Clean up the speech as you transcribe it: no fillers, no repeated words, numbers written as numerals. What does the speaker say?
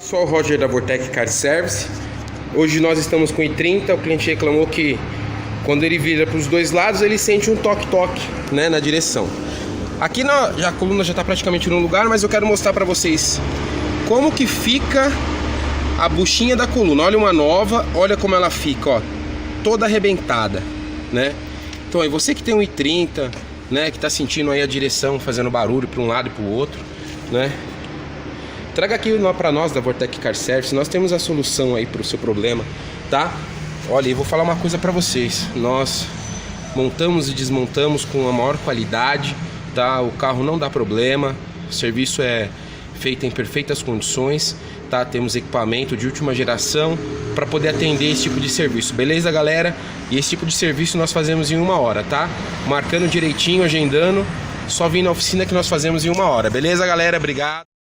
Sou o Roger da Vortec Car Service. Hoje nós estamos com o i30. O cliente reclamou que quando ele vira para os dois lados ele sente um toque-toque, né, na direção. Aqui a coluna já está praticamente no lugar, mas eu quero mostrar para vocês como que fica a buchinha da coluna. Olha uma nova, olha como ela fica, ó, toda arrebentada, né? Então aí você que tem um i30, né, que está sentindo aí a direção fazendo barulho para um lado e para o outro, né? Traga aqui para nós da Vortec Car Service, nós temos a solução aí para o seu problema, tá? Olha, eu vou falar uma coisa para vocês, nós montamos e desmontamos com a maior qualidade, tá? O carro não dá problema, o serviço é feito em perfeitas condições, tá? Temos equipamento de última geração para poder atender esse tipo de serviço, beleza, galera? E esse tipo de serviço nós fazemos em 1 hora, tá? Marcando direitinho, agendando, só vir na oficina que nós fazemos em 1 hora, beleza, galera? Obrigado!